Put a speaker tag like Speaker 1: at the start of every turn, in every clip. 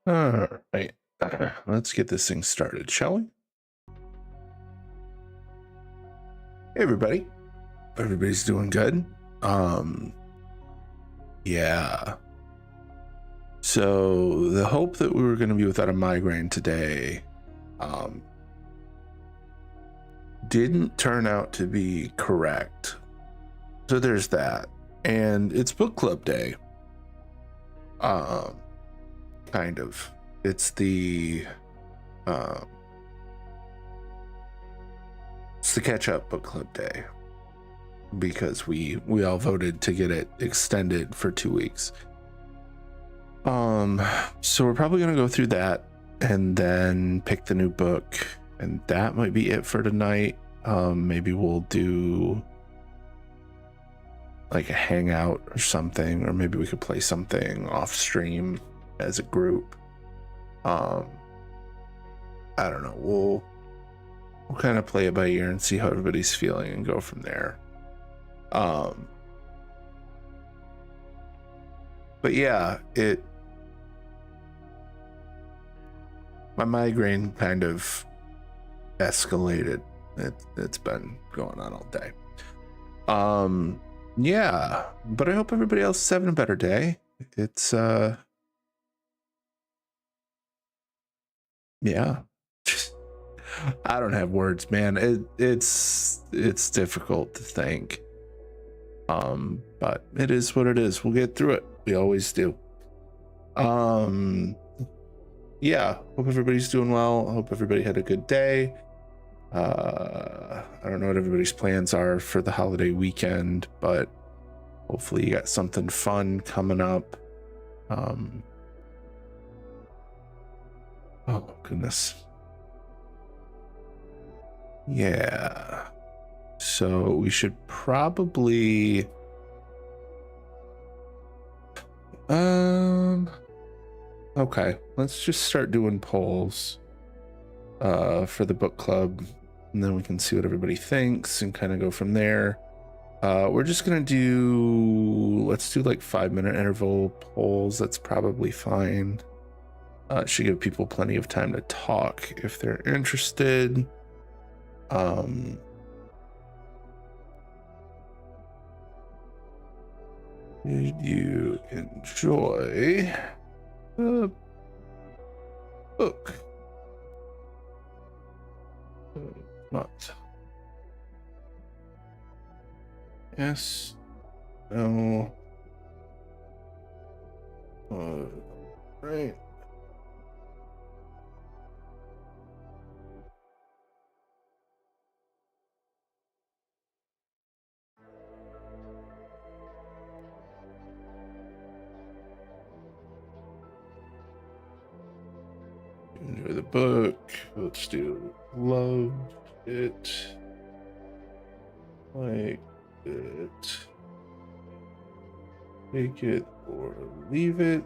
Speaker 1: All right, let's get this thing started, shall we? Hey, everybody. Everybody's doing good. Yeah. So the hope that we were going to be without a migraine today, didn't turn out to be correct. So there's that, and it's book club day. Kind of. It's the catch up book club day because we all voted to get it extended for 2 weeks. So we're probably gonna go through that and then pick the new book, and that might be it for tonight. Maybe we'll do like a hangout or something, or maybe we could play something off stream as a group. I don't know. We'll kind of play it by ear and see how everybody's feeling and go from there. But yeah, my migraine kind of escalated. It's been going on all day. Yeah, but I hope everybody else is having a better day. It's yeah. I don't have words, man. It's difficult to think. But it is what it is. We'll get through it. We always do. Yeah, hope everybody's doing well. I hope everybody had a good day. I don't know what everybody's plans are for the holiday weekend, but hopefully you got something fun coming up. Oh goodness. Yeah. So we should probably okay, let's just start doing polls for the book club, and then we can see what everybody thinks and kind of go from there. We're just gonna let's do like 5-minute interval polls. That's probably fine. Should give people plenty of time to talk if they're interested. Did you enjoy the book? Not. Yes. No. Right. Enjoy the book. Let's do loved it. Like it. Take it or leave it.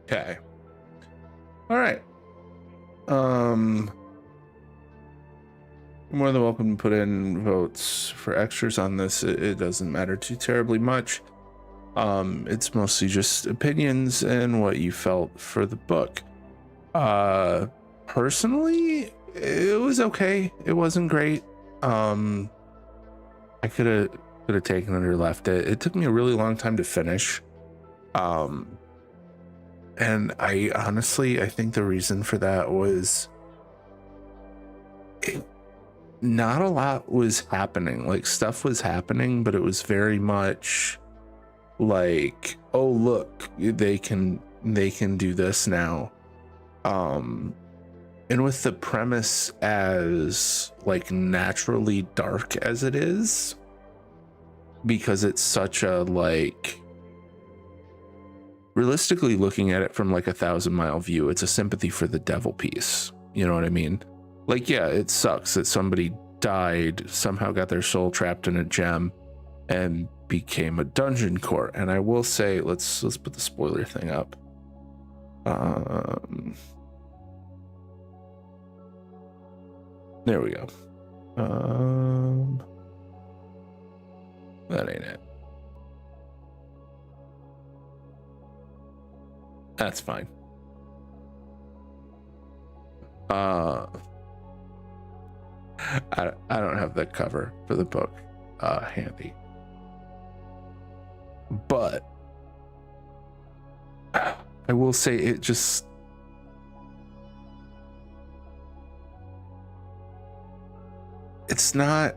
Speaker 1: Okay. All right. You're more than welcome to put in votes for extras on this. It doesn't matter too terribly much. It's mostly just opinions and what you felt for the book. Personally, it was okay. It wasn't great. I could have taken it or left it. It took me a really long time to finish. And I honestly, I think the reason for that was not a lot was happening. Like, stuff was happening, but it was very much like, oh look, they can do this now. And with the premise as like naturally dark as it is, because it's such a like, realistically looking at it from like 1,000-mile view, it's a sympathy for the devil piece. You know what I mean? Like, yeah, it sucks that somebody died, somehow got their soul trapped in a gem and became a dungeon court. And I will say, let's put the spoiler thing up. There we go. That ain't it. That's fine. I don't have the cover for the book handy, but I will say it just, it's not,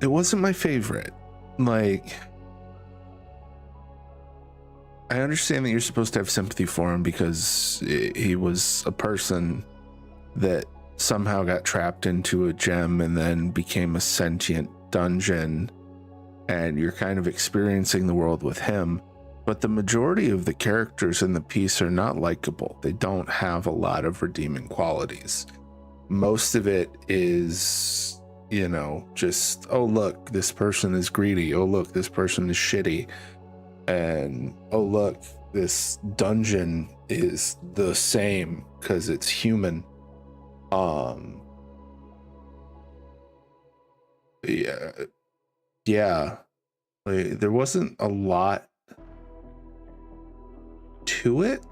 Speaker 1: it wasn't my favorite. Like, I understand that you're supposed to have sympathy for him because he was a person that somehow got trapped into a gem and then became a sentient dungeon, and you're kind of experiencing the world with him. But the majority of the characters in the piece are not likable. They don't have a lot of redeeming qualities. Most of it is, you know, just, oh look, this person is greedy, oh look, this person is shitty, and oh look, this dungeon is the same because it's human. Yeah, like, there wasn't a lot to it.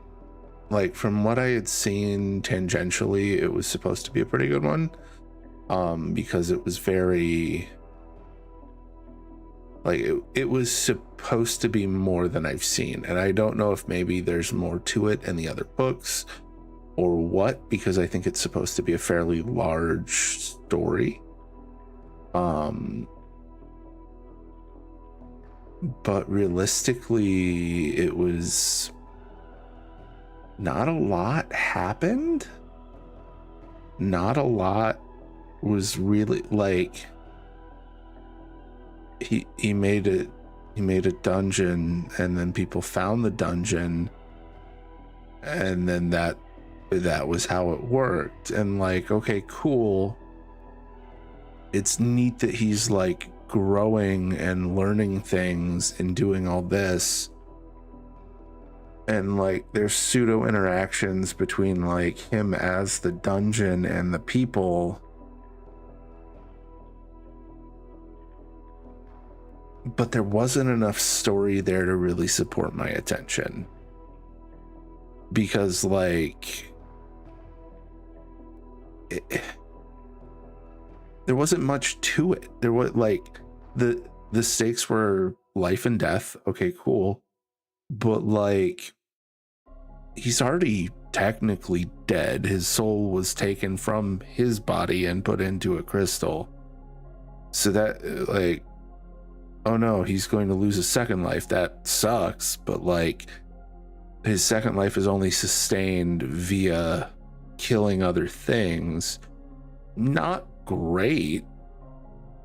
Speaker 1: Like, from what I had seen tangentially, it was supposed to be a pretty good one, because it was very, like, it was supposed to be more than I've seen, and I don't know if maybe there's more to it in the other books or what, because I think it's supposed to be a fairly large story. But realistically, it was not a lot happened. Not a lot was really, like, he made a dungeon, and then people found the dungeon, and then that was how it worked. And like, okay, cool, it's neat that he's like growing and learning things and doing all this, and like there's pseudo interactions between like him as the dungeon and the people, but there wasn't enough story there to really support my attention, because like there wasn't much to it. There was like the stakes were life and death. Okay, cool, but like he's already technically dead. His soul was taken from his body and put into a crystal, so that like, oh no, he's going to lose a second life. That sucks, but like his second life is only sustained via killing other things. Not great,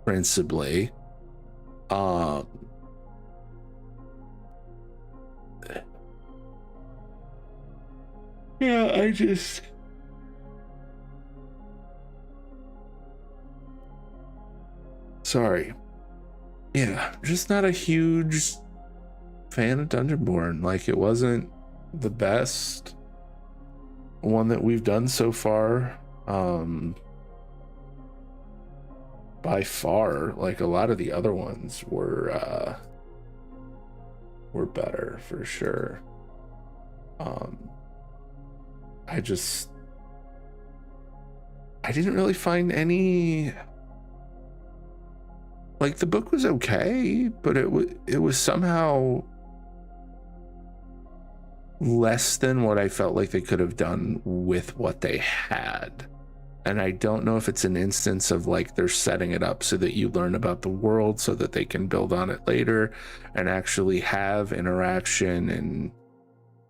Speaker 1: principally. Yeah, I just, sorry. Yeah, just not a huge fan of Dungeonborn. Like, it wasn't the best one that we've done so far. By far, like a lot of the other ones were better for sure. I didn't really find any, like, the book was okay, but it was somehow less than what I felt like they could have done with what they had. And I don't know if it's an instance of like they're setting it up so that you learn about the world so that they can build on it later and actually have interaction and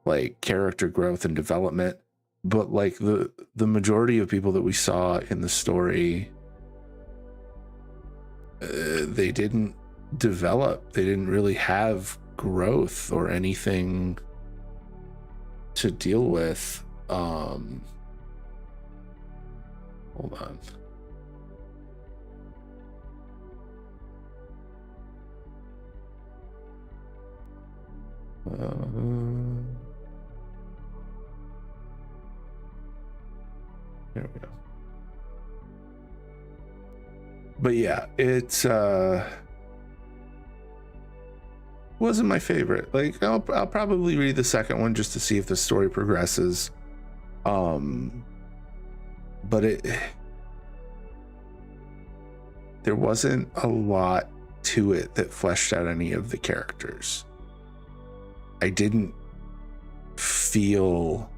Speaker 1: like character growth and development. But like the majority of people that we saw in the story, they didn't develop. They didn't really have growth or anything to deal with. Hold on. There we go. But yeah, it wasn't my favorite. Like I'll probably read the second one just to see if the story progresses. But there wasn't a lot to it that fleshed out any of the characters. I didn't feel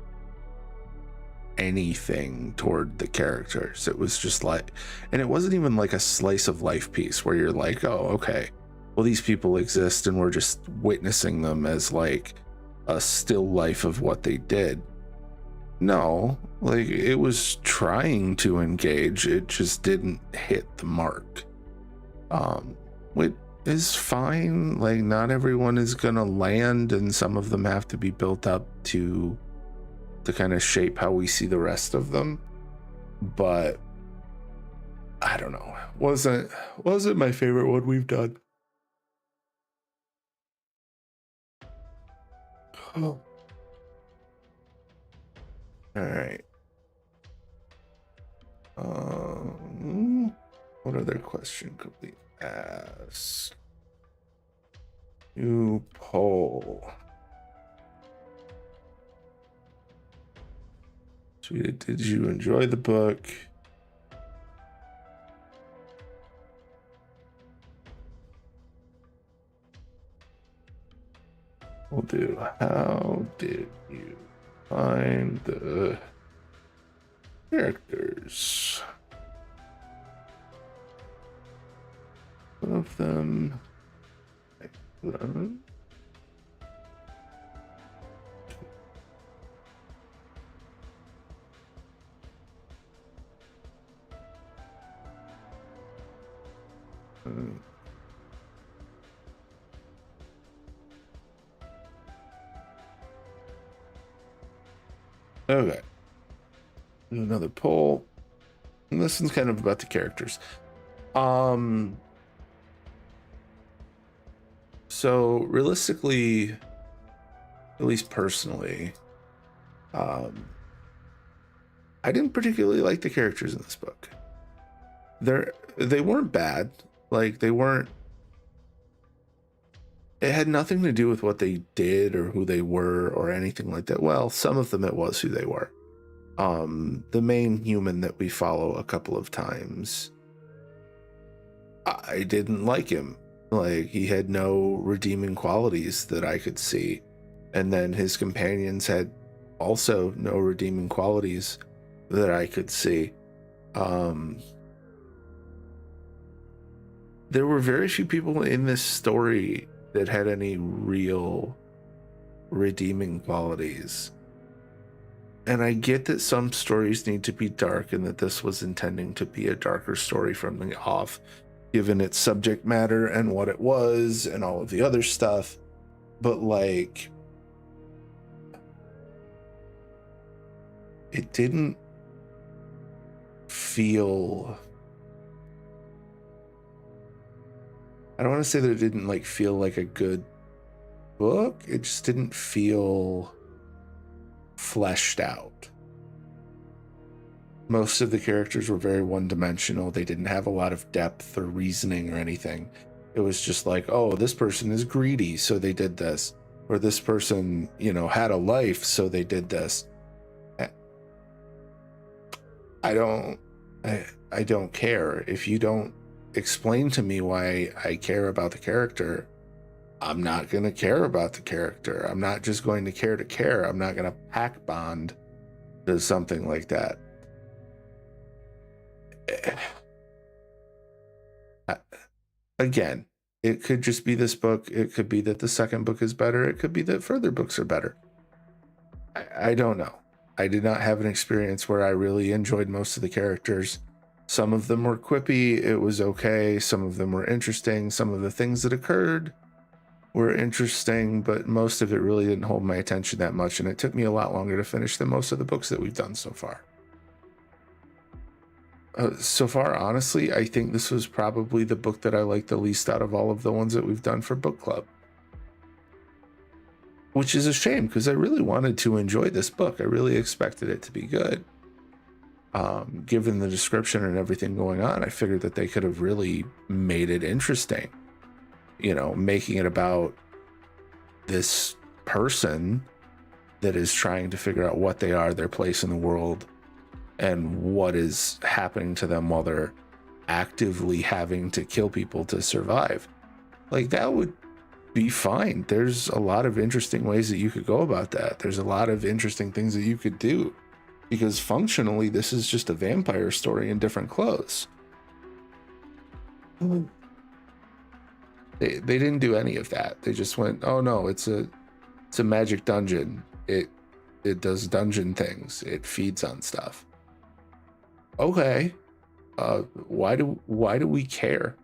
Speaker 1: anything toward the characters. It was just like, and it wasn't even like a slice of life piece where you're like, oh, okay, well, these people exist and we're just witnessing them as like a still life of what they did. No, like it was trying to engage, it just didn't hit the mark. Which is fine. Like not everyone is gonna land, and some of them have to be built up to kind of shape how we see the rest of them. But I don't know. Wasn't my favorite one we've done. Oh. All right. What other question could we ask? New poll. Sweet, did you enjoy the book? We'll do, how did you find the characters? One of them. Excellent. Okay. Do another poll. And this one's kind of about the characters. So realistically, at least personally, I didn't particularly like the characters in this book. They weren't bad. Like they weren't, it had nothing to do with what they did or who they were or anything like that. Well, some of them it was who they were. The main human that we follow a couple of times, I didn't like him. Like he had no redeeming qualities that I could see. And then his companions had also no redeeming qualities that I could see. There were very few people in this story that had any real redeeming qualities. And I get that some stories need to be dark and that this was intending to be a darker story from the off, given its subject matter and what it was and all of the other stuff. But like, it didn't feel, I don't want to say that it didn't like feel like a good book. It just didn't feel fleshed out. Most of the characters were very one-dimensional. They didn't have a lot of depth or reasoning or anything. It was just like, oh, this person is greedy, so they did this. Or this person, you know, had a life, so they did this. I don't care. If you don't explain to me why I care about the character, I'm not going to care about the character. I'm not just going to care. I'm not going to pack bond to something like that. Again, it could just be this book. It could be that the second book is better. It could be that further books are better. I don't know. I did not have an experience where I really enjoyed most of the characters. Some of them were quippy. It was okay. Some of them were interesting. Some of the things that occurred were interesting, but most of it really didn't hold my attention that much. And it took me a lot longer to finish than most of the books that we've done so far. So far, honestly, I think this was probably the book that I liked the least out of all of the ones that we've done for Book Club. Which is a shame, because I really wanted to enjoy this book. I really expected it to be good. given the description and everything going on, I figured that they could have really made it interesting, making it about this person that is trying to figure out what they are, their place in the world, and what is happening to them while they're actively having to kill people to survive. Like, that would be fine. There's a lot of interesting ways that you could go about that. There's a lot of interesting things that you could do, because functionally this is just a vampire story in different clothes. They didn't do any of that. They just went, oh no, it's a magic dungeon. It does dungeon things. It feeds on stuff. Okay. Why do we care?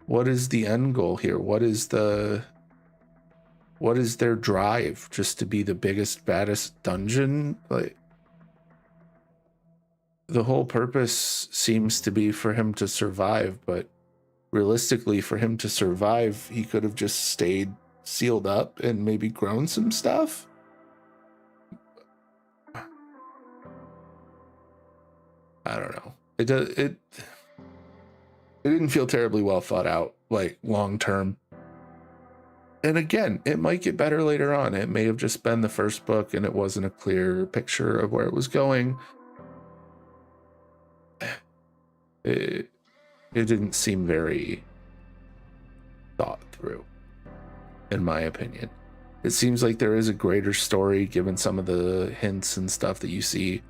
Speaker 1: What is the end goal here? What is their drive? Just to be the biggest, baddest dungeon? Like, the whole purpose seems to be for him to survive, but realistically, for him to survive, he could have just stayed sealed up and maybe grown some stuff. I don't know. It didn't feel terribly well thought out, like, long term. And again, it might get better later on. It may have just been the first book and it wasn't a clear picture of where it was going. It didn't seem very thought through, in my opinion. It seems like there is a greater story given some of the hints and stuff that you see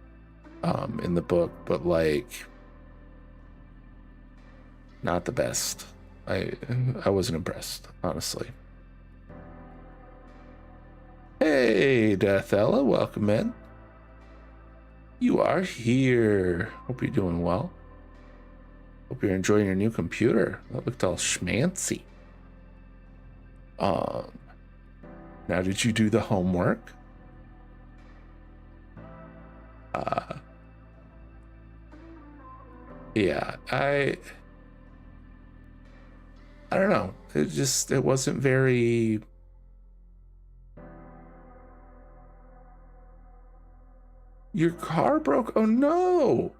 Speaker 1: in the book, but like, not the best. I wasn't impressed, honestly. Hey, Deathella, welcome in. You are here. Hope you're doing well. Hope you're enjoying your new computer. That looked all schmancy. Now, did you do the homework? Yeah, I don't know. It wasn't very. Your car broke? Oh no.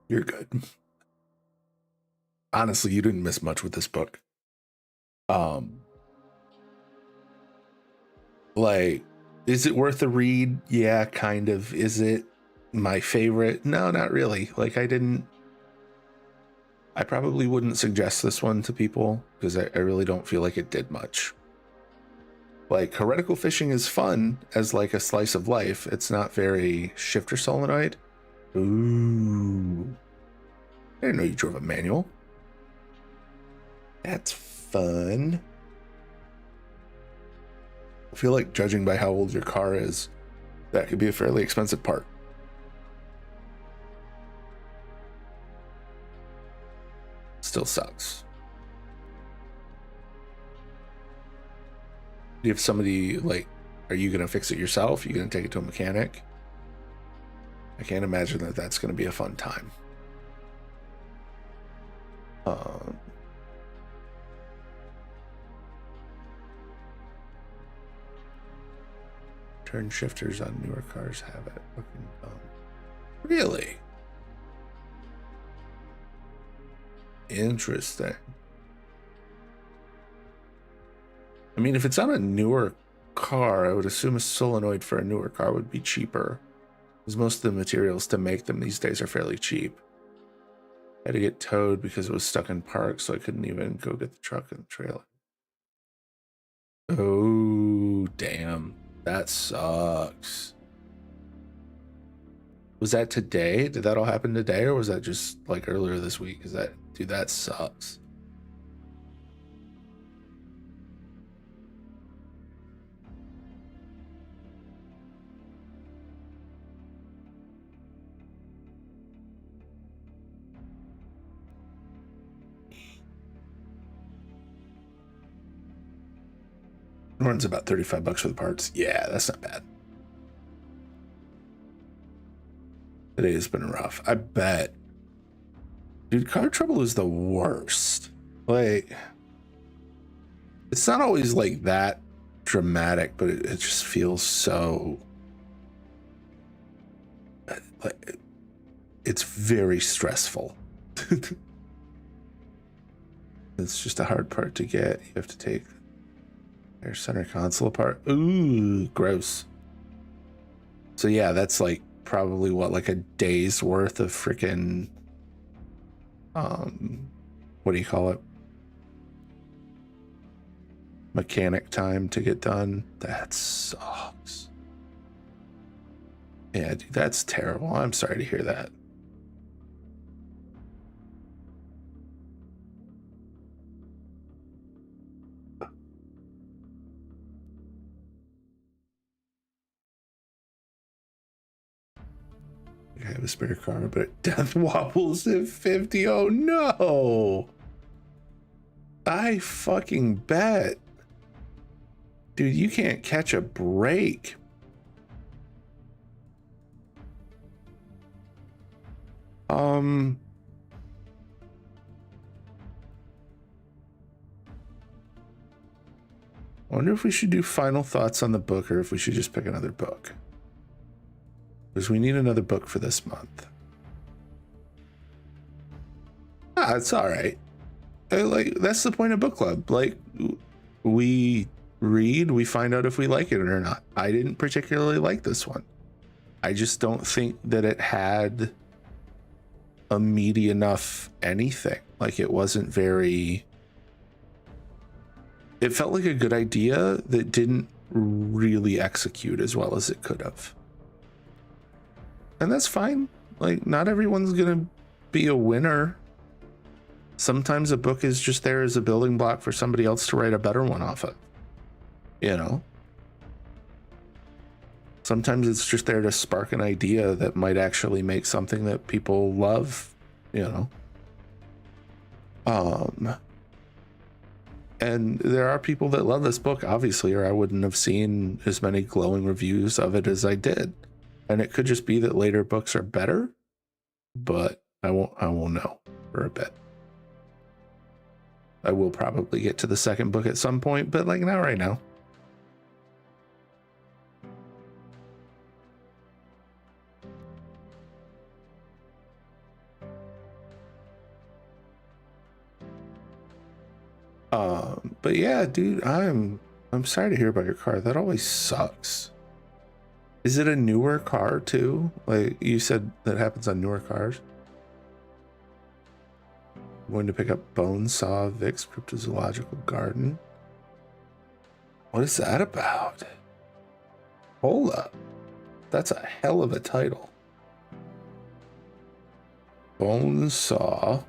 Speaker 1: You're good. Honestly, you didn't miss much with this book. Like, is it worth a read? Yeah, kind of. Is it my favorite? No, not really. Like, I probably wouldn't suggest this one to people because I really don't feel like it did much. Like, heretical fishing is fun as like a slice of life. It's not very shifter solenoid. Ooh. I didn't know you drove a manual. That's fun. I feel like, judging by how old your car is, that could be a fairly expensive part. Still sucks. Do you have somebody, like, are you going to fix it yourself? Are you going to take it to a mechanic? I can't imagine that that's going to be a fun time. Turn shifters on newer cars have it. Really? Interesting. I mean, if it's on a newer car, I would assume a solenoid for a newer car would be cheaper, because most of the materials to make them these days are fairly cheap. I had to get towed because it was stuck in park, so I couldn't even go get the truck and the trailer. Oh, damn. That sucks. Was that today? Did that all happen today, or was that just like earlier this week? Dude, that sucks. Runs about $35 for the parts. Yeah, that's not bad. Today has been rough. I bet. Dude, car trouble is the worst. Like, it's not always like that dramatic, but it just feels so like it's very stressful. It's just a hard part to get. You have to take your center console apart. Ooh, gross. So yeah, that's like probably what, like a day's worth of freaking what do you call it? Mechanic time to get done. That sucks. Yeah, dude, that's terrible. I'm sorry to hear that. I have a spare car, but death wobbles at 50. Oh no! I fucking bet. Dude, you can't catch a break. I wonder if we should do final thoughts on the book or if we should just pick another book. Because we need another book for this month. It's all right. Like, that's the point of book club. Like, we read, we find out if we like it or not. I didn't particularly like this one. I just don't think that it had a meaty enough anything. Like, it wasn't very... It felt like a good idea that didn't really execute as well as it could have. And that's fine. Like, not everyone's gonna be a winner. Sometimes a book is just there as a building block for somebody else to write a better one off of. You know? Sometimes it's just there to spark an idea that might actually make something that people love, you know? And there are people that love this book, obviously, or I wouldn't have seen as many glowing reviews of it as I did. And it could just be that later books are better, but I won't know for a bit. I will probably get to the second book at some point, but like not right now. But yeah, dude, I'm sorry to hear about your car. That always sucks. Is it a newer car too? Like you said that happens on newer cars. I'm going to pick up Bone Saw Vic's Cryptozoological Garden. What is that about? Hold up. That's a hell of a title. Bone Saw.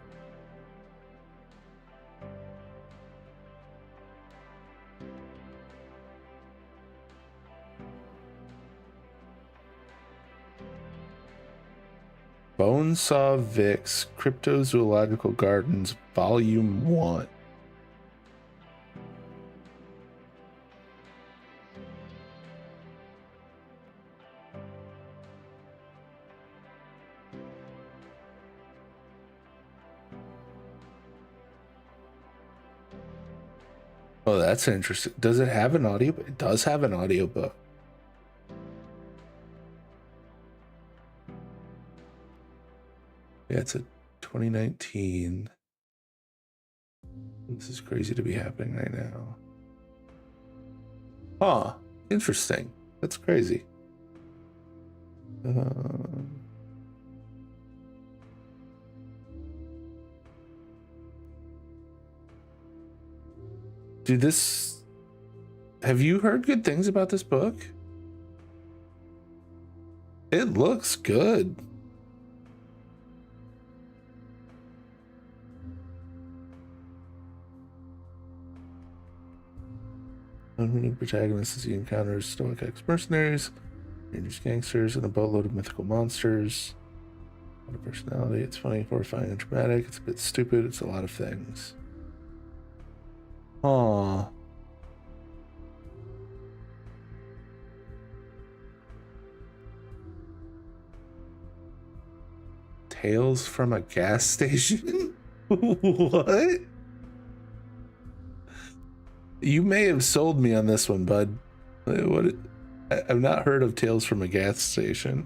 Speaker 1: Bonesaw Vic's Cryptozoological Gardens, Volume 1. Oh, that's interesting. Does it have an audio? It does have an audiobook. Yeah, it's a 2019. This is crazy to be happening right now. Huh. Interesting. That's crazy. Dude, this... Have you heard good things about this book? It looks good. Unwitting protagonist as he encounters stoic ex-mercenaries, dangerous gangsters, and a boatload of mythical monsters. A lot of personality. It's funny, horrifying, and dramatic. It's a bit stupid. It's a lot of things. Aww. Tales from a gas station? What? You may have sold me on this one, bud. What? I've not heard of Tales from a Gas Station.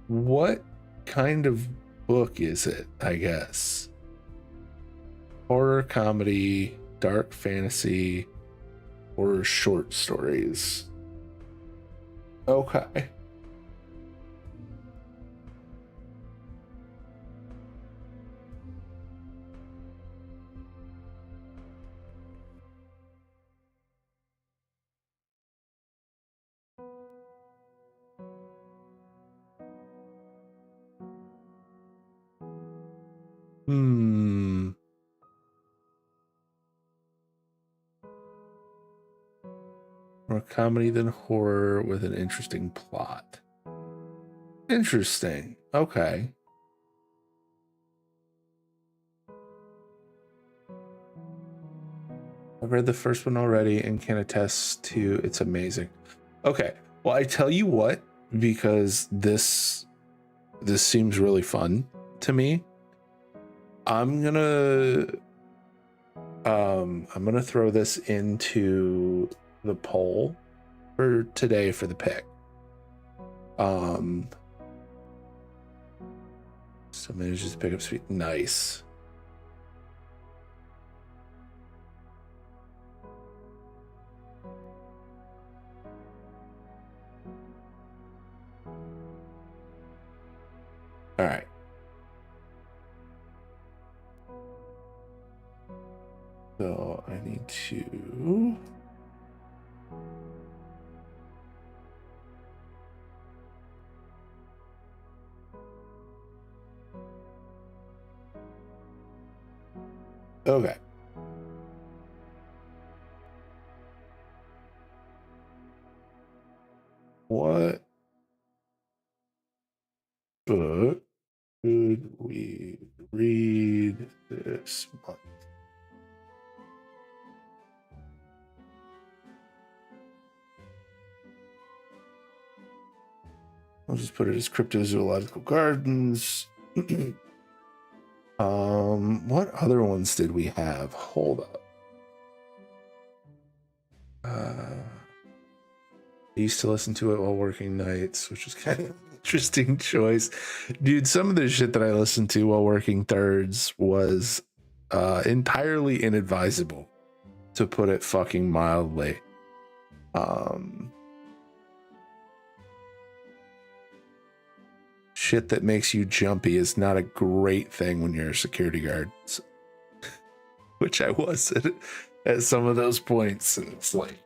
Speaker 1: What kind of book is it, I guess? Horror, comedy, dark fantasy, or short stories? Okay. Hmm. More comedy than horror with an interesting plot. Interesting. Okay. I've read the first one already and can attest to it's amazing. Okay. Well, I tell you what, because this seems really fun to me. I'm gonna throw this into the poll for today for the pick. So manages to pick up speed. Nice. All right. So I need to. Okay. What book should we read this month? I'll just put it as Cryptozoological Gardens. What other ones did we have? Hold up. I used to listen to it while working nights, which is kind of an interesting choice. Dude, some of the shit that I listened to while working thirds was entirely inadvisable, to put it fucking mildly. Shit that makes you jumpy is not a great thing when you're a security guard, which I was at some of those points, and it's like,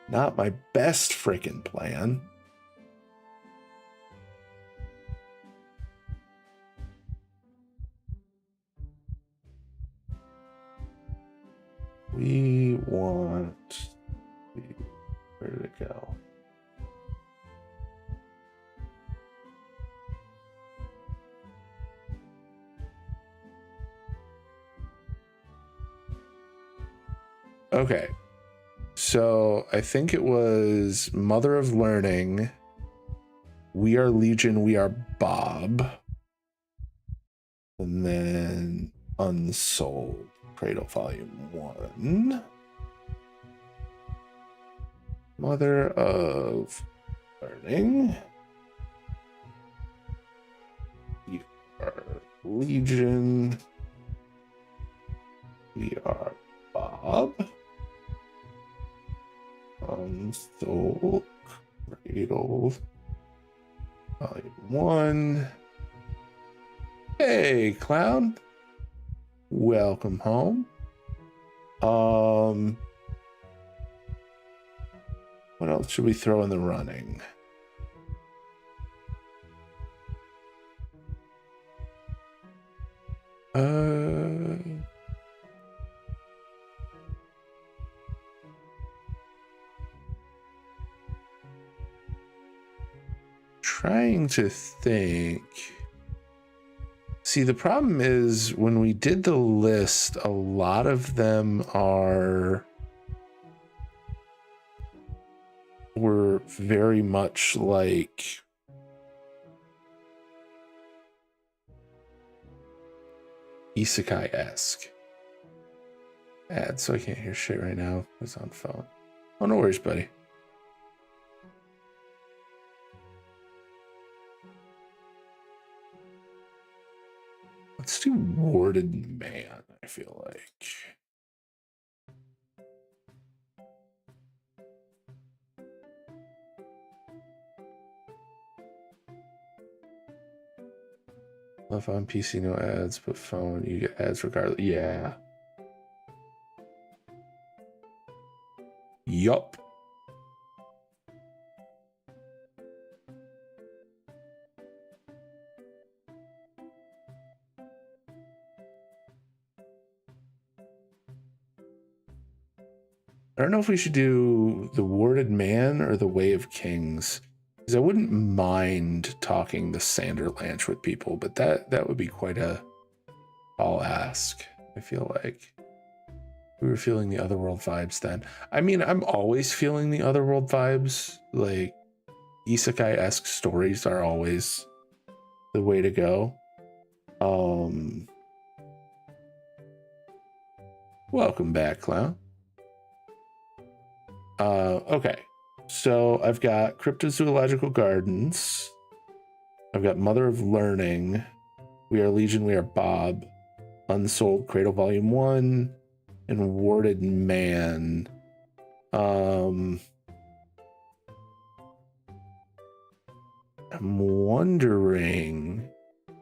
Speaker 1: not my best freaking plan. We want, where did it go? Okay, so I think it was Mother of Learning, We Are Legion, We Are Bob, and then Unsold, Cradle Volume 1. Mother of Learning, We Are Legion, We Are Bob, Unsold, Cradle Volume 1. Hey, Cloud. Welcome home. What else should we throw in the running? Trying to think. See, the problem is when we did the list, a lot of them were very much like isekai-esque. Ad, so I can't hear shit right now. It's on phone. Oh, no worries, buddy. Let's do Warded Man, I feel like. If on PC, no ads, but phone, you get ads regardless. Yeah. Yup. I don't know if we should do the Warded Man or the Way of Kings, because I wouldn't mind talking the Sanderlanche with people, but that would be quite a tall ask. I feel like we were feeling the Otherworld vibes then. I mean, I'm always feeling the Otherworld vibes. Like isekai-esque stories are always the way to go. Welcome back, Clown. Okay, so I've got Cryptozoological Gardens. I've got Mother of Learning. We Are Legion, We Are Bob. Unsold Cradle Volume 1. And Warded Man. I'm wondering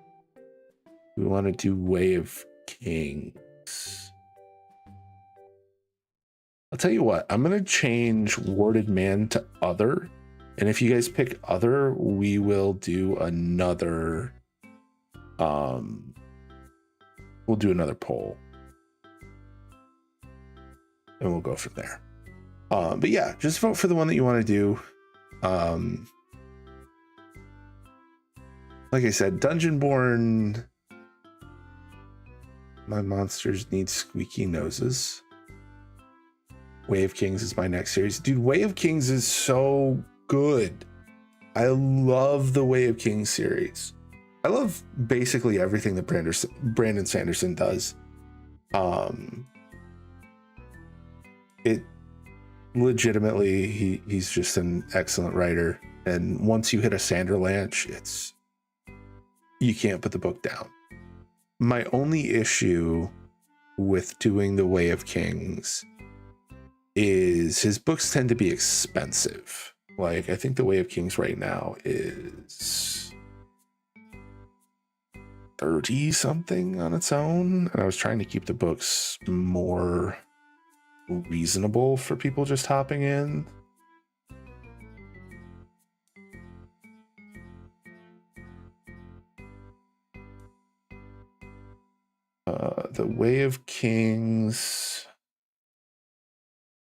Speaker 1: if we want to do Way of Kings. I'll tell you what, I'm going to change Warded Man to Other. And if you guys pick Other, we will do another, we'll do another poll. And we'll go from there. But yeah, just vote for the one that you want to do. Like I said, Dungeonborn, my monsters need squeaky noses. Way of Kings is my next series. Dude, Way of Kings is so good. I love the Way of Kings series. I love basically everything that Brandon Sanderson does. It legitimately, he's just an excellent writer. And once you hit a Sanderlanche, you can't put the book down. My only issue with doing the Way of Kings is his books tend to be expensive. Like, I think the Way of Kings right now is 30 something on its own. And I was trying to keep the books more reasonable for people just hopping in. The Way of Kings,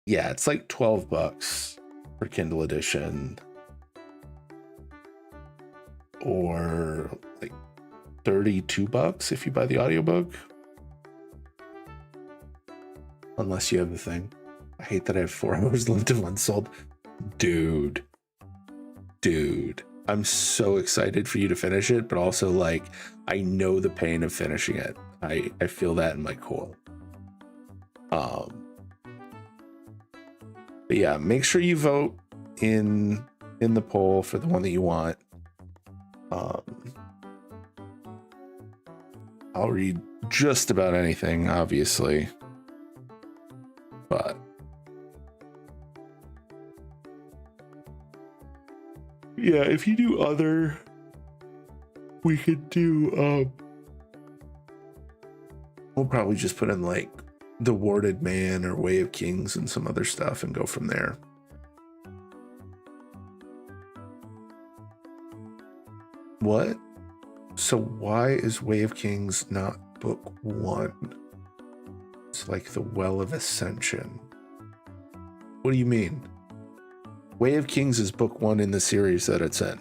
Speaker 1: yeah, it's like $12 for Kindle edition, or like $32 if you buy the audiobook, unless you have the thing. I hate that I have 4 hours left of Unsold. Dude, I'm so excited for you to finish it, but also, like, I know the pain of finishing it. I feel that in my core. But yeah, make sure you vote in the poll for the one that you want. I'll read just about anything, obviously, but yeah, if you do Other, we could do we'll probably just put in like The Warded Man or Way of Kings and some other stuff and go from there. What? So why is Way of Kings not book 1? It's like the Well of Ascension. What do you mean? Way of Kings is book 1 in the series that it's in.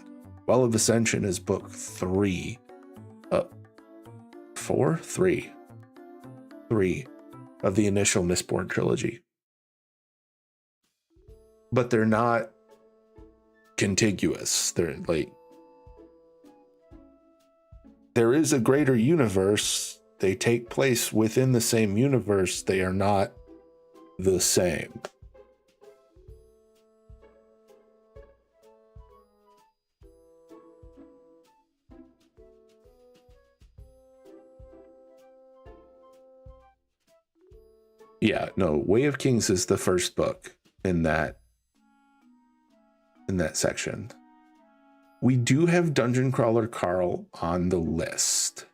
Speaker 1: Well of Ascension is book 3. 4? 3. 3 of the initial Mistborn trilogy. But they're not contiguous. They're like, there is a greater universe They take place within the same universe. They are not the same. Yeah, no, Way of Kings is the first book in that section. We do have Dungeon Crawler Carl on the list.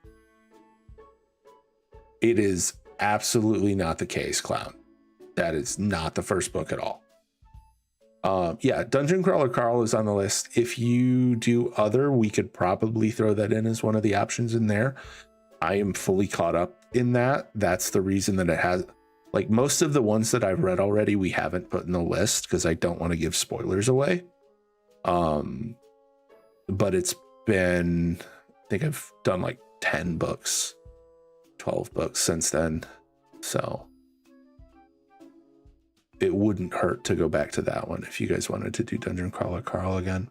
Speaker 1: It is absolutely not the case, Clown. That is not the first book at all. Yeah, Dungeon Crawler Carl is on the list. If you do other, we could probably throw that in as one of the options in there. I am fully caught up in that. That's the reason that it has, like, most of the ones that I've read already, we haven't put in the list because I don't want to give spoilers away. But it's been, I think I've done like 10 books, 12 books since then. So it wouldn't hurt to go back to that one if you guys wanted to do Dungeon Crawler Carl again.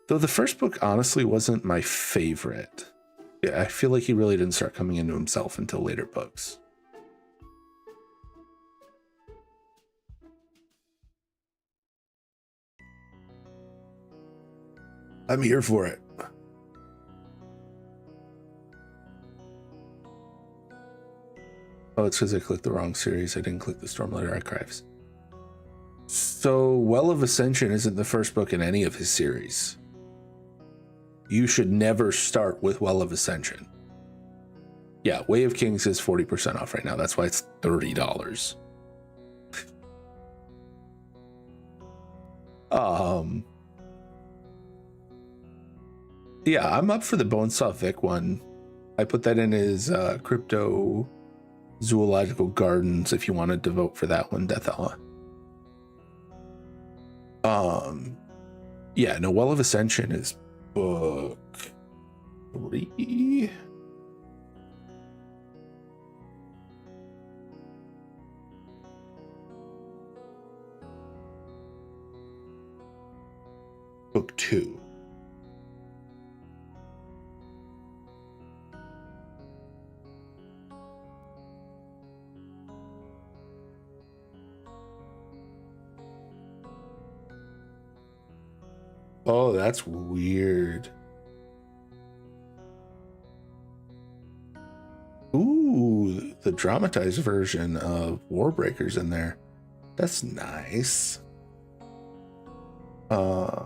Speaker 1: Though the first book honestly wasn't my favorite. Yeah, I feel like he really didn't start coming into himself until later books. I'm here for it. Oh, it's because I clicked the wrong series. I didn't click the Stormlight Archives. So Well of Ascension isn't the first book in any of his series. You should never start with Well of Ascension. Yeah, Way of Kings is 40% off right now. That's why it's $30. Yeah, I'm up for the Bonesaw Vic one. I put that in as Crypto Zoological Gardens if you wanted to vote for that one, Deathella. Yeah, no, Well of Ascension is book 3. Book 2. Oh, that's weird. Ooh, the dramatized version of Warbreaker's in there. That's nice. Yeah,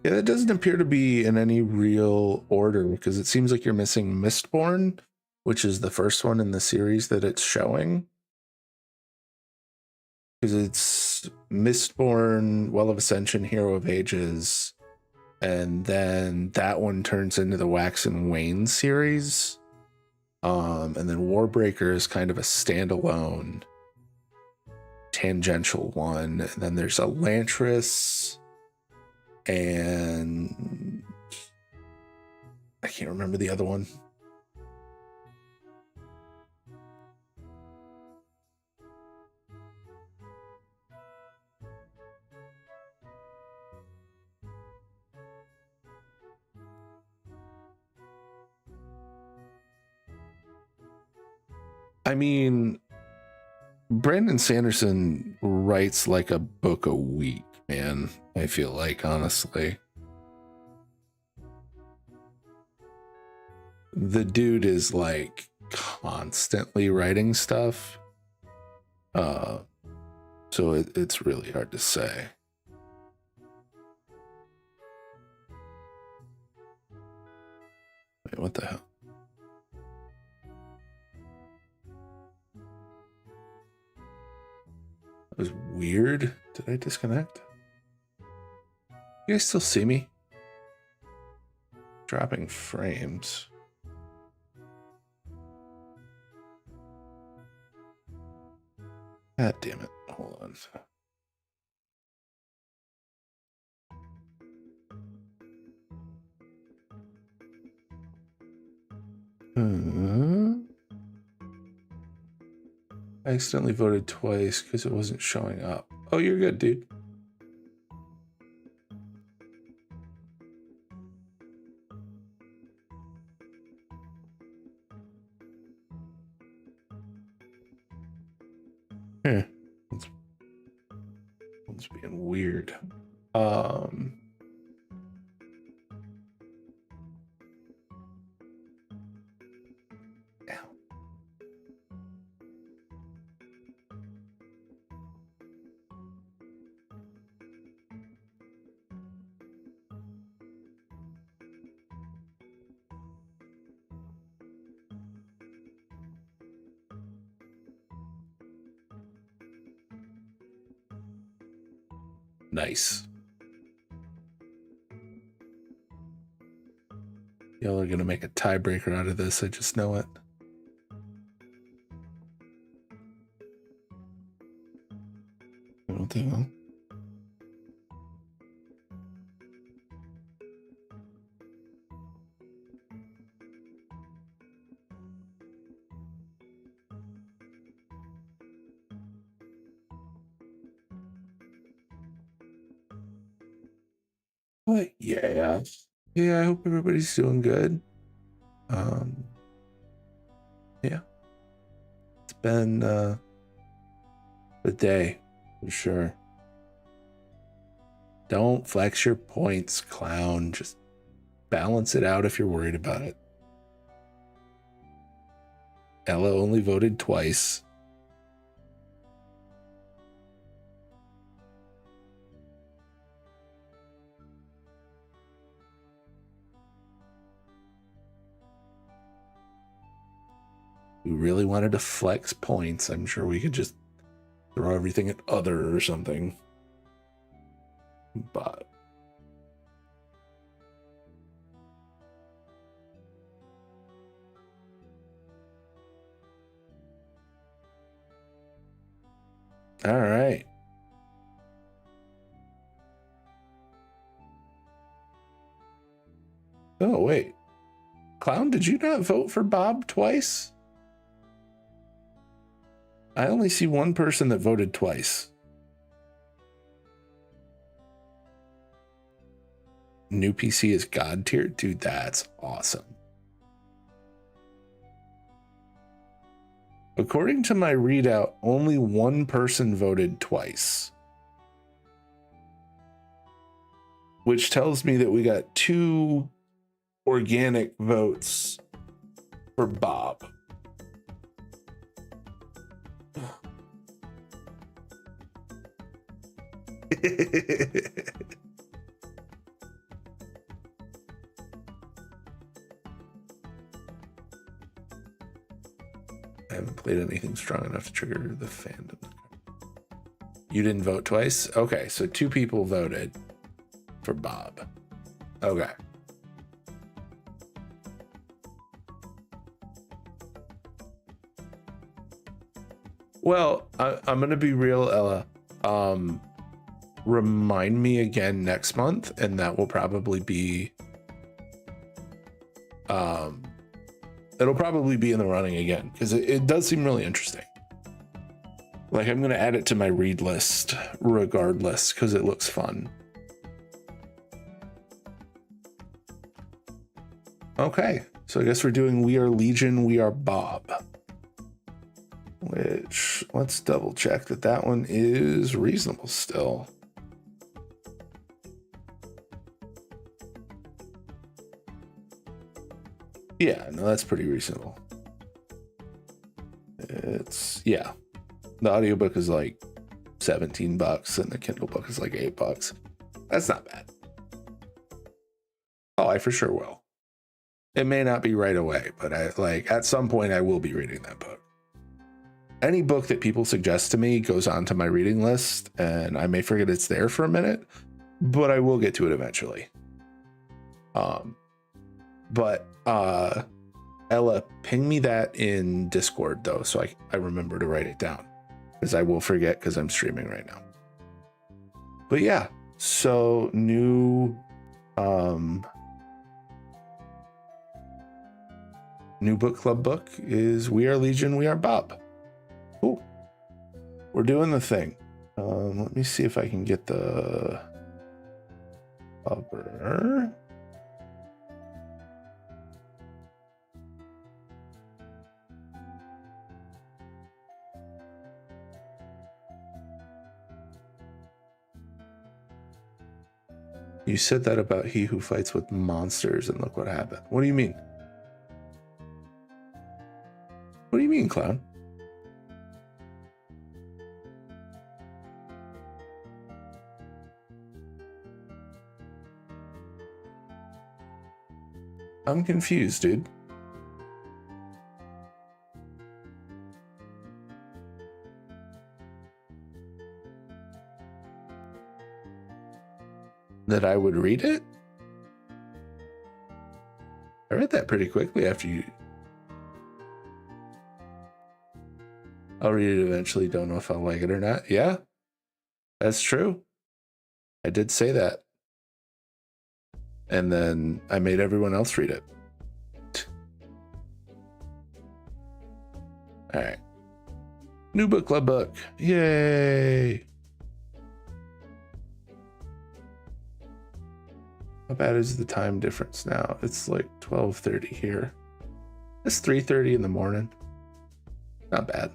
Speaker 1: that doesn't appear to be in any real order because it seems like you're missing Mistborn, which is the first one in the series that it's showing. Because it's Mistborn, Well of Ascension, Hero of Ages, and then that one turns into the Wax and Wane series. And then Warbreaker is kind of a standalone tangential one. And then there's Elantris, and I can't remember the other one. I mean, Brandon Sanderson writes like a book a week, man. I feel like, honestly. The dude is like constantly writing stuff. So it's really hard to say. Wait, what the hell? That was weird. Did I disconnect? You guys still see me? Dropping frames. God damn it. Hold on. I accidentally voted twice because it wasn't showing up. Oh, you're good, dude. Yeah. It's being weird. Um. Yeah. Nice. Y'all are gonna make a tiebreaker out of this. I just know it. I don't think so. But yeah. Yeah, I hope everybody's doing good. Yeah. It's been a day for sure. Don't flex your points, clown. Just balance it out if you're worried about it. Ella only voted twice. We really wanted to flex points. I'm sure we could just throw everything at other or something. But all right. Oh, wait. Clown, did you not vote for Bob twice? I only see one person that voted twice. New PC is God tier? Dude, that's awesome. According to my readout, only one person voted twice. Which tells me that we got 2 organic votes for Bob. I haven't played anything strong enough to trigger the fandom. You didn't vote twice? Okay, so 2 people voted for Bob. Okay. Well, I'm going to be real, Ella. Remind me again next month, and that will probably be... it'll probably be in the running again, because it does seem really interesting. Like, I'm going to add it to my read list regardless, because it looks fun. Okay, so I guess we're doing We Are Legion, We Are Bob. Which, let's double check that one is reasonable still. Yeah, no, that's pretty reasonable. It's, yeah. The audiobook is like $17 and the Kindle book is like $8. That's not bad. Oh, I for sure will. It may not be right away, but at some point I will be reading that book. Any book that people suggest to me goes onto my reading list, and I may forget it's there for a minute, but I will get to it eventually. Ella, ping me that in Discord though, so I remember to write it down, because I will forget because I'm streaming right now. But yeah, so new book club book is We Are Legion, We Are Bob. Cool. We're doing the thing. Let me see if I can get the cover. You said that about he who fights with monsters, and look what happened. What do you mean? What do you mean, clown? I'm confused, dude. That I would read it? I read that pretty quickly after you. I'll read it eventually. Don't know if I'll like it or not. Yeah, that's true. I did say that. And then I made everyone else read it. All right. New book club book. Yay. How bad is the time difference now? It's like 12:30 here. It's 3:30 in the morning. Not bad.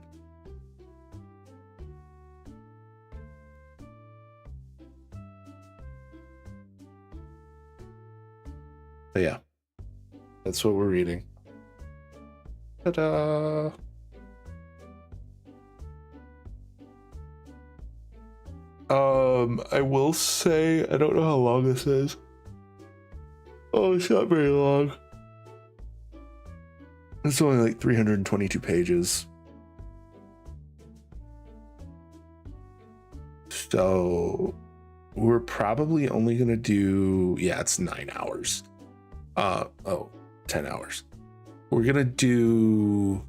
Speaker 1: But yeah, that's what we're reading. Ta-da! I will say, I don't know how long this is. Oh, it's not very long. It's only like 322 pages. So we're probably only gonna do, yeah, it's 9 hours. 10 hours. We're gonna do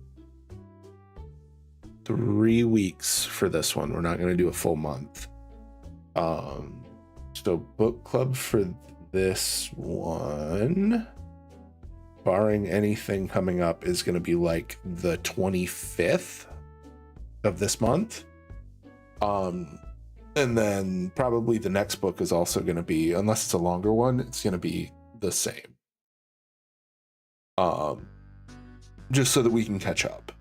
Speaker 1: 3 weeks for this one. We're not gonna do a full month. So book club for this one, barring anything coming up, is gonna be like the 25th of this month. And then probably the next book is also gonna be, unless it's a longer one, it's gonna be the same. Just so that we can catch up.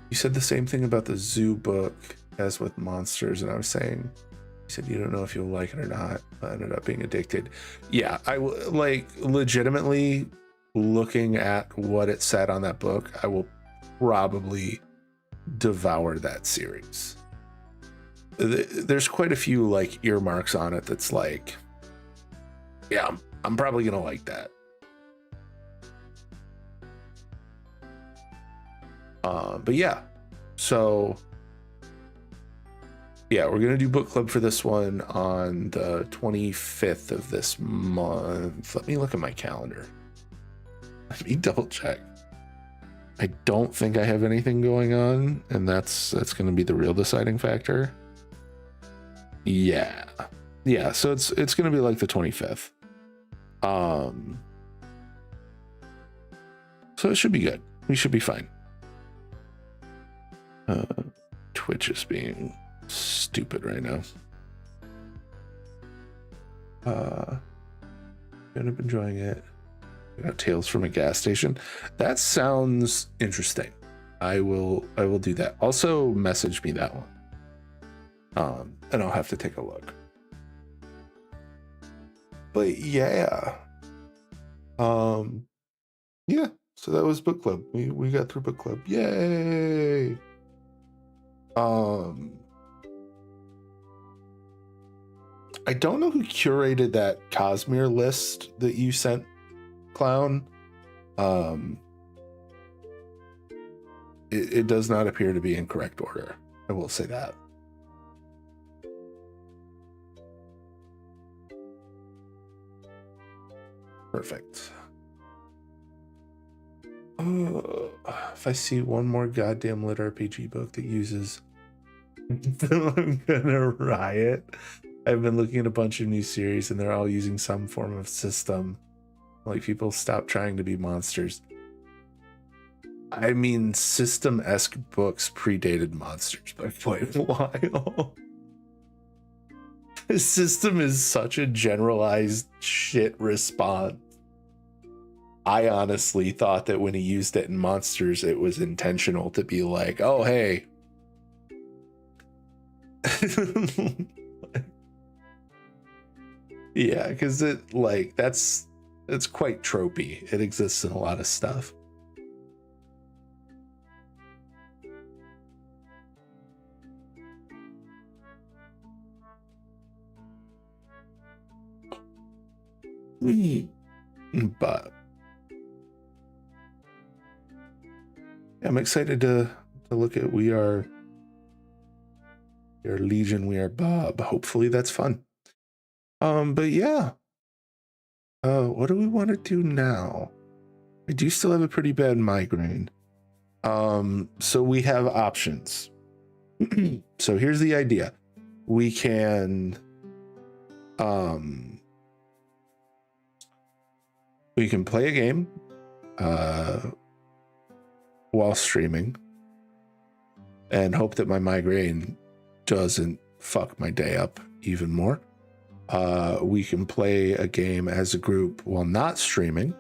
Speaker 1: You said the same thing about the zoo book as with monsters, and I was saying, you said you don't know if you'll like it or not. I ended up being addicted. Yeah, I like legitimately looking at what it said on that book, I will probably devour that series. There's quite a few like earmarks on it that's like, yeah, I'm probably gonna like that. But yeah, so yeah, we're gonna do book club for this one on the 25th of this month. Let me look at my calendar. Let me double check. I don't think I have anything going on, and that's gonna be the real deciding factor. Yeah, so it's gonna be like the 25th. So it should be good. We should be fine. Twitch is being stupid right now. End up enjoying it. We got Tales from a Gas Station. That sounds interesting. I will do that. Also message me that one. And I'll have to take a look. But yeah. Yeah, so that was book club. We got through book club. Yay. I don't know who curated that Cosmere list that you sent, Clown. It does not appear to be in correct order. I will say that. Perfect. If I see one more goddamn lit RPG book that uses, I'm gonna riot. I've been looking at a bunch of new series and they're all using some form of system. Like, people stop trying to be monsters. I mean, system-esque books predated monsters by quite a while. The system is such a generalized shit response. I honestly thought that when he used it in monsters, it was intentional to be like, oh, hey. Yeah, because it like it's quite tropey. It exists in a lot of stuff. But yeah, I'm excited to look at We Are Legion, We Are Bob. Hopefully that's fun. But yeah. What do we want to do now? I do still have a pretty bad migraine. So we have options. So here's the idea. We can play a game while streaming and hope that my migraine doesn't fuck my day up even more. We can play a game as a group while not streaming,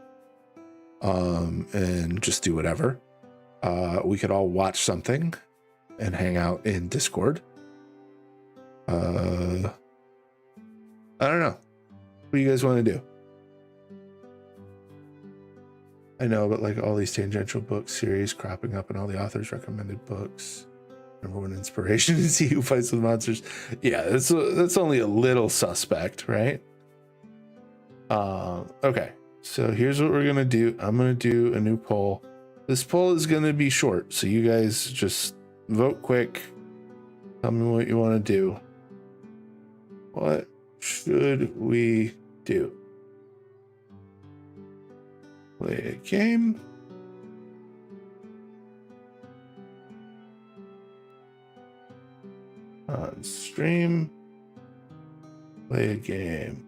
Speaker 1: and just do whatever. We could all watch something and hang out in Discord. I don't know. What do you guys want to do? I know, but like all these tangential book series cropping up and all the authors' recommended books. Number one inspiration to see who fights with monsters. Yeah, that's only a little suspect, right? Okay, so here's what we're gonna do. I'm gonna do a new poll. This poll is gonna be short, so you guys just vote quick. Tell me what you want to do. What should we do? Play a game. On stream. Play a game.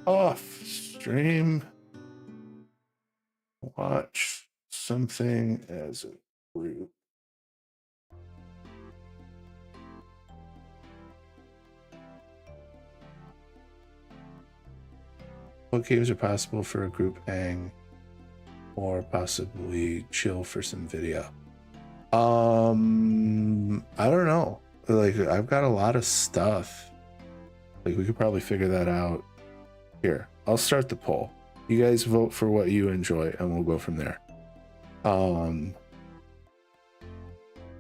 Speaker 1: Off stream. Watch something as a group. What games are possible for a group hang or possibly chill for some video? I don't know. Like, I've got a lot of stuff. Like, we could probably figure that out. Here, I'll start the poll. You guys vote for what you enjoy and we'll go from there. I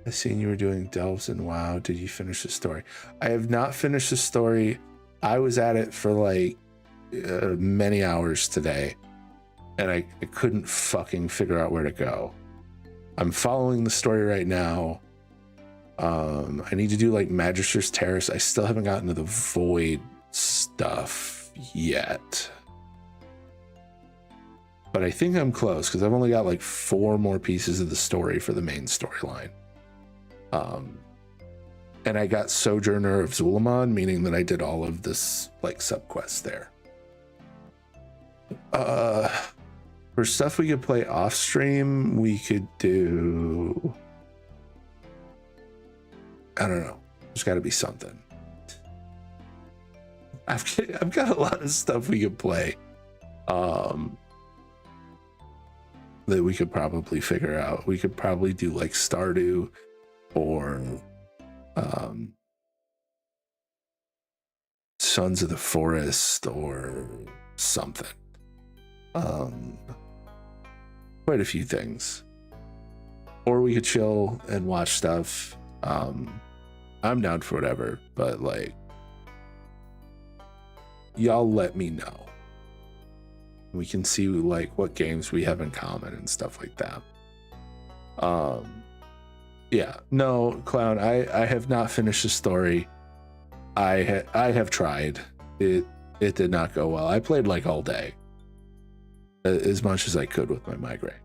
Speaker 1: seen you were doing delves and WoW. Did you finish the story? I have not finished the story. I was at it for like many hours today and I couldn't fucking figure out where to go. I'm following the story right now. I need to do like Magister's Terrace. I still haven't gotten to the Void stuff yet. But I think I'm close because I've only got like 4 more pieces of the story for the main storyline. And I got Sojourner of Zulamon, meaning that I did all of this like subquest there. For stuff we could play off stream, we could do, I don't know. There's got to be something. I've got a lot of stuff we could play. That we could probably figure out. We could probably do like Stardew or Sons of the Forest or something. Quite a few things. Or we could chill and watch stuff. I'm down for whatever, but like, y'all let me know. We can see like what games we have in common and stuff like that. Yeah, no, Clown, I have not finished the story. I have tried. It did not go well. I played like all day, as much as I could with my migraine.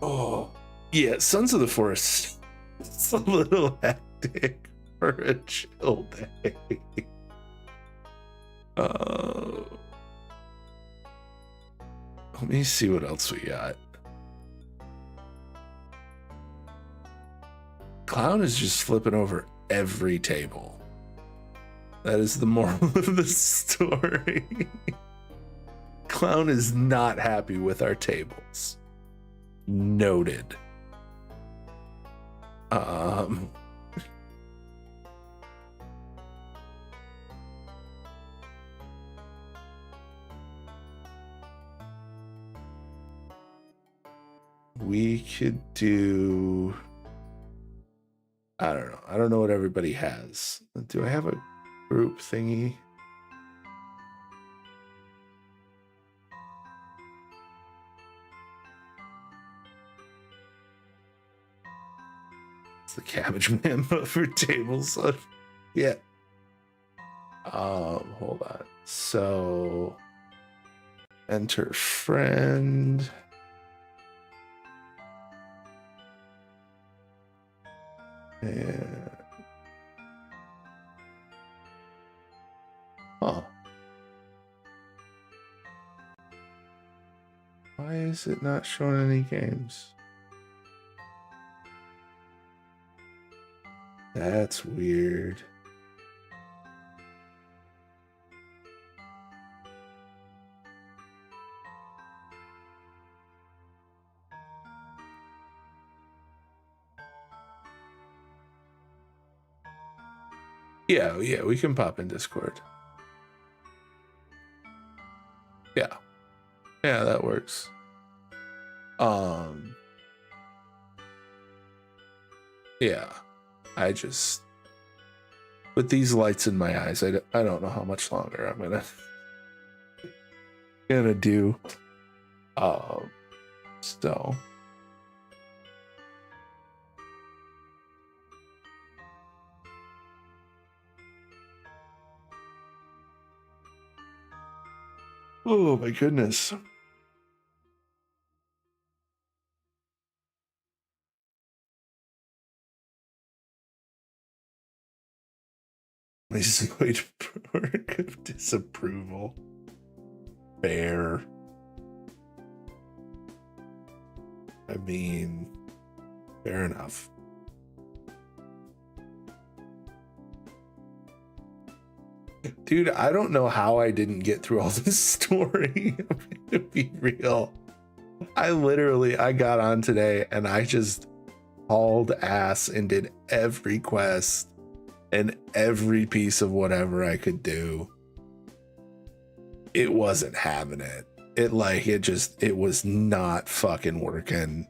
Speaker 1: Oh, yeah, Sons of the Forest. It's a little hectic for a chill day. Let me see what else we got. Clown is just flipping over every table. That is the moral of the story. Clown is not happy with our tables. Noted. Um, we could do, I don't know. I don't know what everybody has. Do I have a group thingy? It's the Cabbage Man for tables. Yeah. Hold on. So enter friend. And huh. Why is it not showing any games? That's weird. Yeah, we can pop in Discord. Yeah, that works. Yeah, I just, with these lights in my eyes, I don't know how much longer I'm gonna do. So. Oh my goodness. My sweet work of disapproval. Fair. I mean, fair enough. Dude, I don't know how I didn't get through all this story. To be real, I got on today and I just hauled ass and did every quest and every piece of whatever I could do. It wasn't having it. It was not fucking working.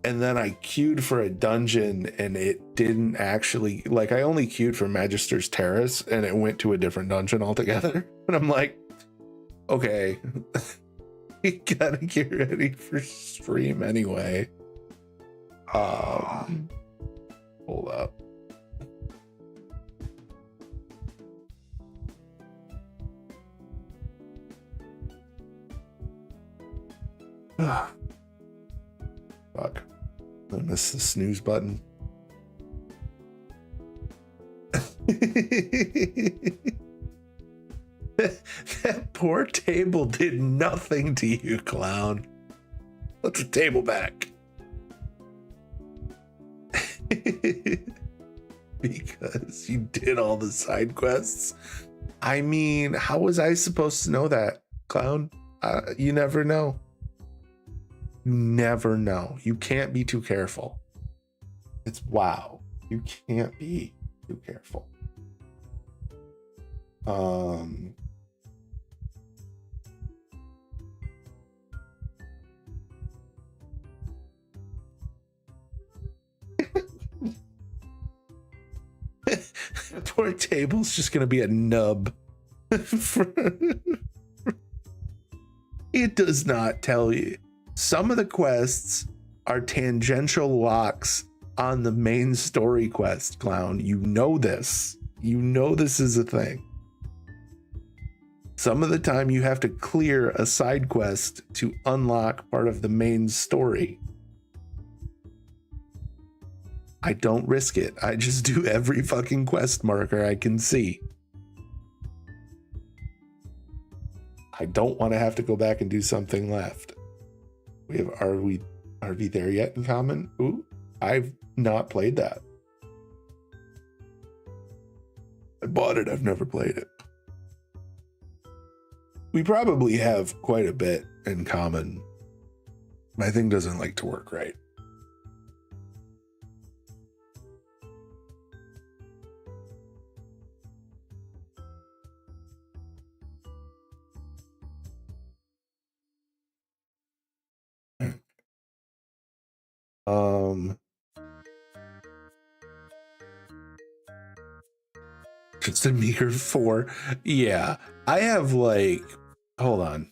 Speaker 1: And then I queued for a dungeon and it didn't actually, like, I only queued for Magister's Terrace and it went to a different dungeon altogether. And I'm like, okay, you gotta get ready for stream anyway. Hold up. Fuck. I missed the snooze button. That poor table did nothing to you, clown. Put the table back. Because you did all the side quests. I mean, how was I supposed to know that, clown? You never know. You never know. You can't be too careful. It's wow. You can't be too careful. Poor table's just gonna be a nub. It does not tell you. Some of the quests are tangential locks on the main story quest, clown. You know this. You know this is a thing. Some of the time you have to clear a side quest to unlock part of the main story. I don't risk it. I just do every fucking quest marker I can see. I don't want to have to go back and do something left. Are we there yet in common? Ooh, I've not played that. I bought it, I've never played it. We probably have quite a bit in common. My thing doesn't like to work right. Just a meager 4. Yeah, I have like, hold on.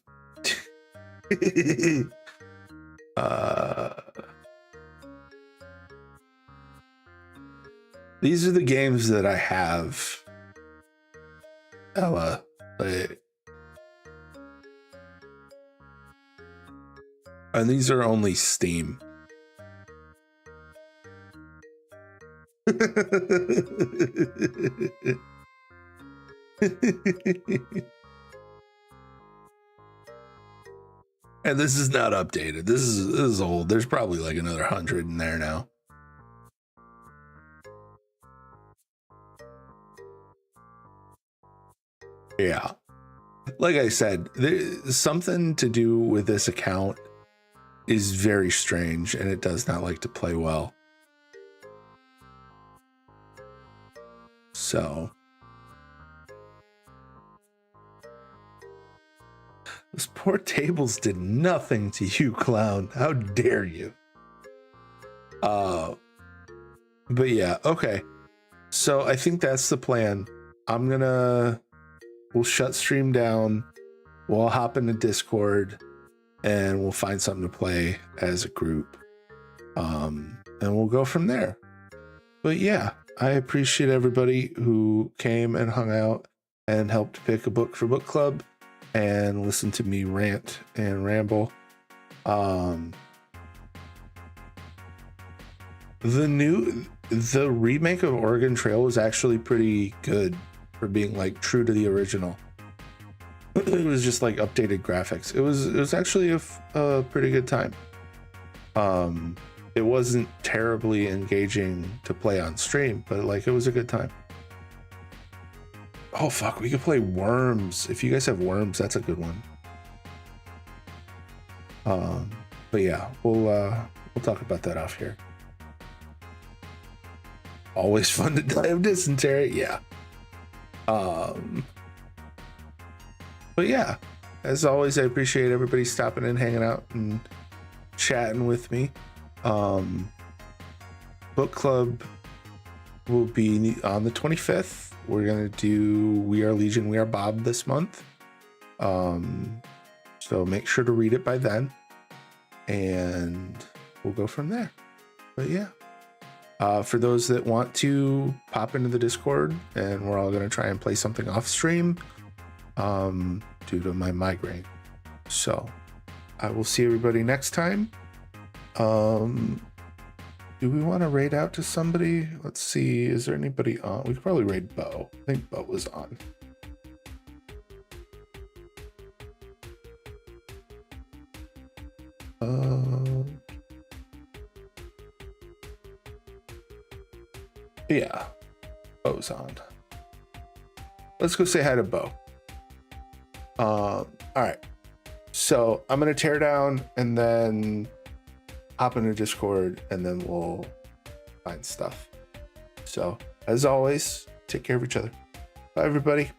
Speaker 1: These are the games that I have. Ella, and these are only Steam. And this is not updated. This is old. There's probably like another 100 in there now. Yeah. Like I said, there's something to do with this account is very strange, and it does not like to play well. So those poor tables did nothing to you, clown. How dare you? But yeah, okay. So I think that's the plan. We'll shut stream down. We'll hop into Discord and we'll find something to play as a group. And we'll go from there. But yeah, I appreciate everybody who came and hung out and helped pick a book for book club and listen to me rant and ramble. The remake of Oregon Trail was actually pretty good for being like true to the original. It was just like updated graphics. It was actually a pretty good time. It wasn't terribly engaging to play on stream, but like it was a good time. Oh fuck, we could play Worms. If you guys have Worms, that's a good one. But yeah, we'll talk about that off here. Always fun to die of dysentery, yeah. But yeah, as always, I appreciate everybody stopping and hanging out and chatting with me. Book club will be on the 25th. We're gonna do We Are Legion, We Are Bob this month. So make sure to read it by then, and we'll go from there. But yeah, for those that want to pop into the Discord, and we're all gonna try and play something off stream, due to my migraine. So I will see everybody next time. Do we want to raid out to somebody? Let's see. Is there anybody on? We could probably raid Bo. I think Bo was on. Yeah, Bo's on. Let's go say hi to Bo. All right. So I'm gonna tear down and then hop into Discord, and then we'll find stuff. So as always, take care of each other. Bye, everybody.